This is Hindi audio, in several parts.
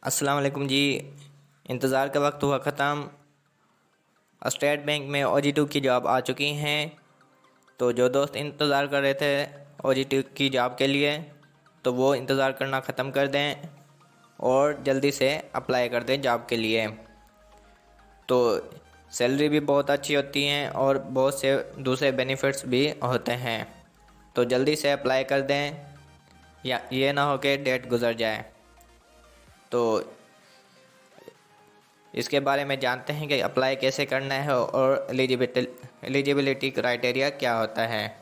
अस्सलाम वालेकुम जी। इंतज़ार का वक्त हुआ ख़त्म। स्टेट बैंक में OG2 की जॉब आ चुकी हैं। तो जो दोस्त इंतज़ार कर रहे थे OG2 की जॉब के लिए, तो वो इंतज़ार करना ख़त्म कर दें और जल्दी से अप्लाई कर दें जॉब के लिए। तो सैलरी भी बहुत अच्छी होती हैं और बहुत से दूसरे बेनिफिट्स भी होते हैं। तो जल्दी से अप्लाई कर दें, या ये ना हो कि डेट गुज़र जाए। तो इसके बारे में जानते हैं कि अप्लाई कैसे करना है और एलिजिबिलिटी क्राइटेरिया क्या होता है।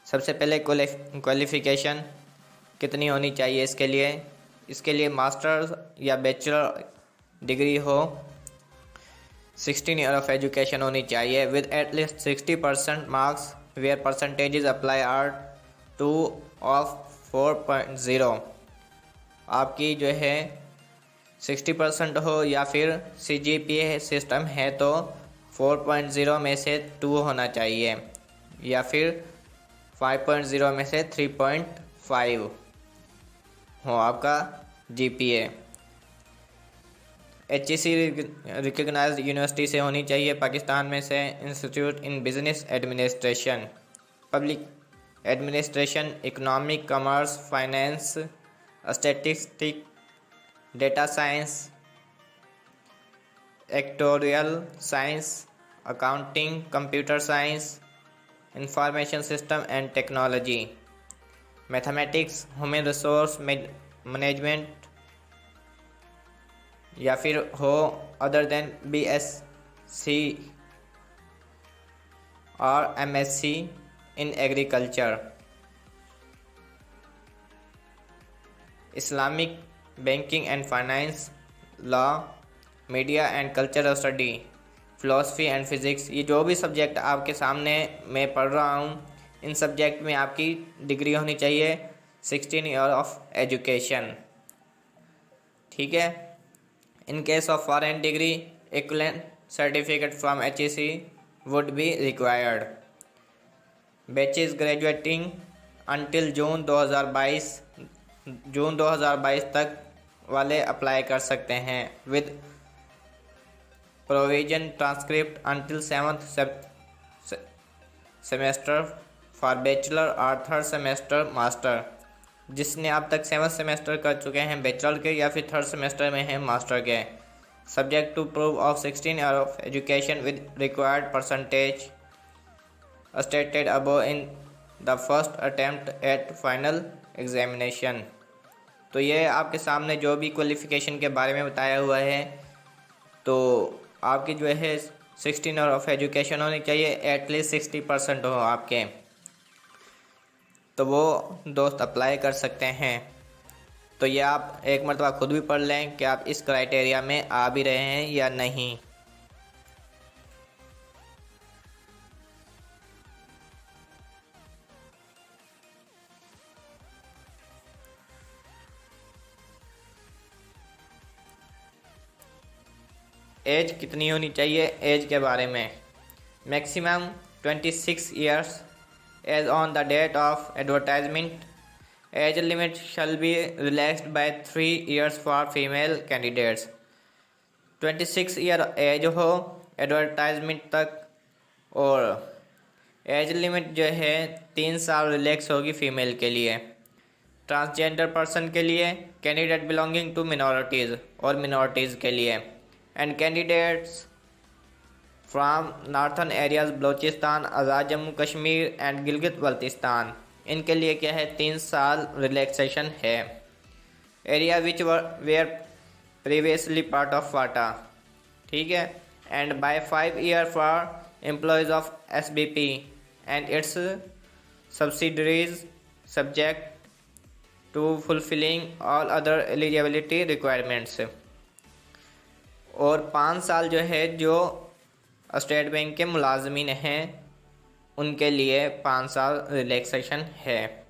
सबसे पहले क्वालिफ़िकेशन कितनी होनी चाहिए इसके लिए मास्टर्स या बैचलर डिग्री हो। 16 ईयर ऑफ एजुकेशन होनी चाहिए with at least 60% marks where percentages apply are 2 of 4.0। आपकी जो है 60% हो, या फिर CGPA सिस्टम है तो 4.0 में से 2 होना चाहिए, या फिर 5.0 में से 3.5 हो आपका GPA। HEC रिकग्नाइज्ड यूनिवर्सिटी से होनी चाहिए पाकिस्तान में से। Institute in business administration, public administration, economic, commerce, finance, statistic, data science, actuarial science, accounting, computer science, information system and technology, mathematics, human resource management, या फिर हो अदर देन BSc और MSc in agriculture, Islamic, banking and finance, law, media and cultural study, philosophy and physics. ये जो भी सब्जेक्ट आपके सामने मैं पढ़ रहा हूँ, इन सब्जेक्ट में आपकी डिग्री होनी चाहिए 16 ईयर ऑफ एजुकेशन। ठीक है। In case of foreign degree, equivalent certificate from HEC would be required. Batches graduating until June 2022 तक वाले अप्लाई कर सकते हैं with provision transcript until 7th semester for bachelor और 3rd सेमेस्टर मास्टर। जिसने अब तक 7th सेमेस्टर कर चुके हैं बैचलर के, या फिर 3rd सेमेस्टर में हैं मास्टर के, subject to prove of 16 year of education with required percentage stated above in the first attempt at final examination. तो ये आपके सामने जो भी क्वालिफ़िकेशन के बारे में बताया हुआ है, तो आपकी जो है 16 ईयर ऑफ एजुकेशन होनी चाहिए, एटलीस्ट 60% हो आपके, तो वो दोस्त अप्लाई कर सकते हैं। तो ये आप एक मरतबा खुद भी पढ़ लें कि आप इस क्राइटेरिया में आ भी रहे हैं या नहीं। एज कितनी होनी चाहिए, एज के बारे में maximum 26 years age on the date of advertisement. Age limit shall be relaxed by 3 years for female candidates. 26 year age हो एडवर्टाइजमेंट तक, और एज लिमिट जो है 3 साल रिलैक्स होगी फीमेल के लिए। ट्रांसजेंडर पर्सन के लिए, कैंडिडेट बिलोंगिंग टू मिनॉरिटीज़ और मिनॉरिटीज़ के लिए, and candidates from northern areas Balochistan, Azad Jammu Kashmir and Gilgit Baltistan, इनके लिए क्या है 3 साल रिलैक्सेशन है। Area which were previously part of FATA, ठीक है, and by 5 year for employees of SBP and its subsidiaries subject to fulfilling all other eligibility requirements. और 5 साल जो है जो स्टेट बैंक के मुलाजमीन हैं उनके लिए 5 साल रिलैक्सेशन है,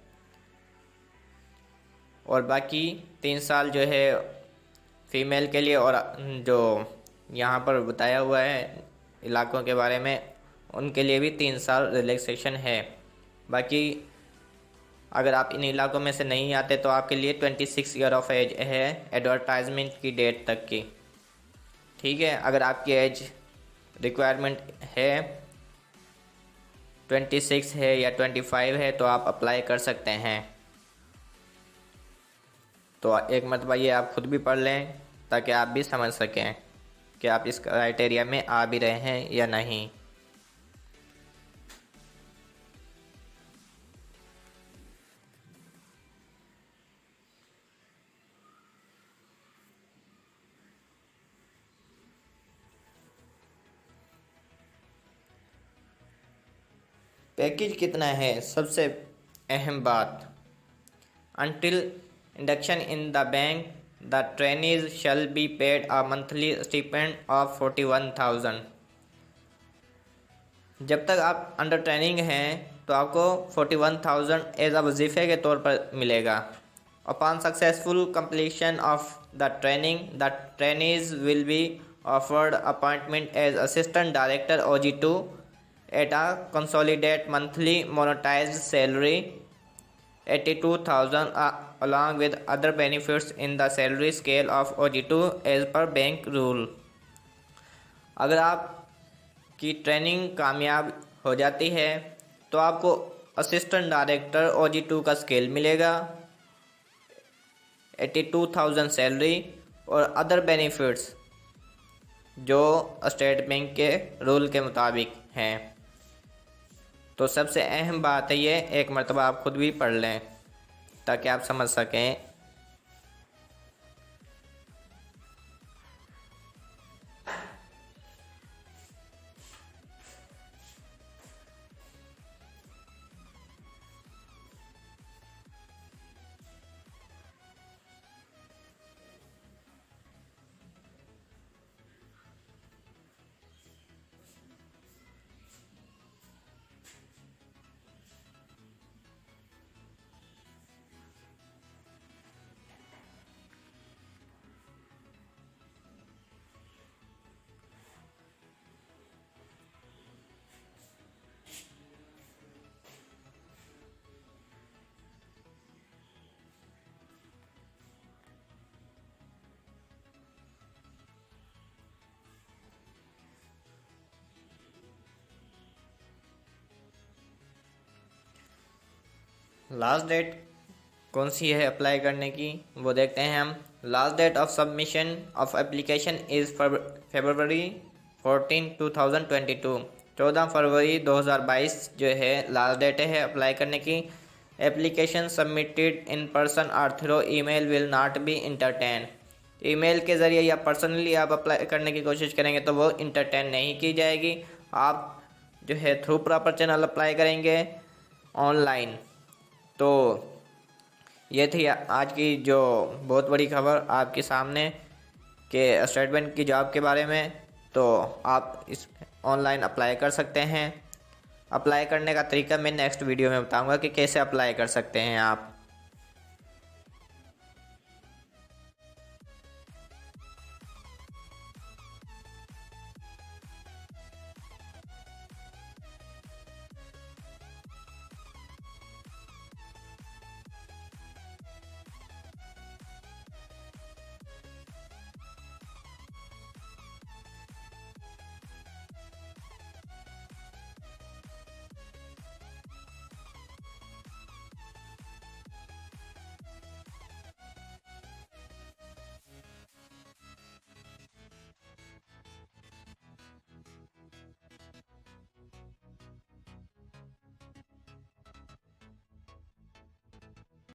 और बाकी 3 साल जो है फीमेल के लिए, और जो यहाँ पर बताया हुआ है इलाकों के बारे में उनके लिए भी 3 साल रिलैक्सेशन है। बाकी अगर आप इन इलाकों में से नहीं आते तो आपके लिए 26 ईयर ऑफ एज है एडवर्टाइजमेंट की डेट तक की। ठीक है, अगर आपकी एज रिक्वायरमेंट है 26 है या 25 है तो आप अप्लाई कर सकते हैं। तो एक मरतबा ये आप खुद भी पढ़ लें ताकि आप भी समझ सकें कि आप इस क्राइटेरिया में आ भी रहे हैं या नहीं। पैकेज कितना है, सबसे अहम बात। Until induction in the bank, the trainees shall be paid a monthly stipend of 41,000। जब तक आप अंडर ट्रेनिंग हैं तो आपको 41,000 एज अ वजीफ़े के तौर पर मिलेगा। Upon successful completion of the training, the trainees will be offered appointment as assistant director OG2 at a consolidated monthly monetized salary 82,000 along with other benefits in the salary scale of OG2 as per bank rule। अगर आपकी ट्रेनिंग कामयाब हो जाती है तो आपको असिस्टेंट डायरेक्टर OG2 का स्केल मिलेगा, 82,000 सैलरी और अदर बेनिफिट्स जो स्टेट बैंक के रूल के मुताबिक हैं। तो सबसे अहम बात है ये, एक मरतबा आप खुद भी पढ़ लें ताकि आप समझ सकें। लास्ट डेट कौन सी है अप्लाई करने की वो देखते हैं हम। Last date of submission of application is February 14, 2022। 14 फरवरी 2022 जो है लास्ट डेट है अप्लाई करने की। एप्लीकेशन सबमिटेड इन पर्सन और through email will not be entertain. Email के ज़रिए या पर्सनली आप अप्लाई करने की कोशिश करेंगे तो वो इंटरटेन नहीं की जाएगी। आप जो है थ्रू प्रॉपर चैनल अप्लाई करेंगे ऑनलाइन। तो ये थी आज की जो बहुत बड़ी खबर आपके सामने कि स्टेट बैंक की जॉब के बारे में। तो आप इस ऑनलाइन अप्लाई कर सकते हैं। अप्लाई करने का तरीका मैं नेक्स्ट वीडियो में बताऊंगा कि कैसे अप्लाई कर सकते हैं आप।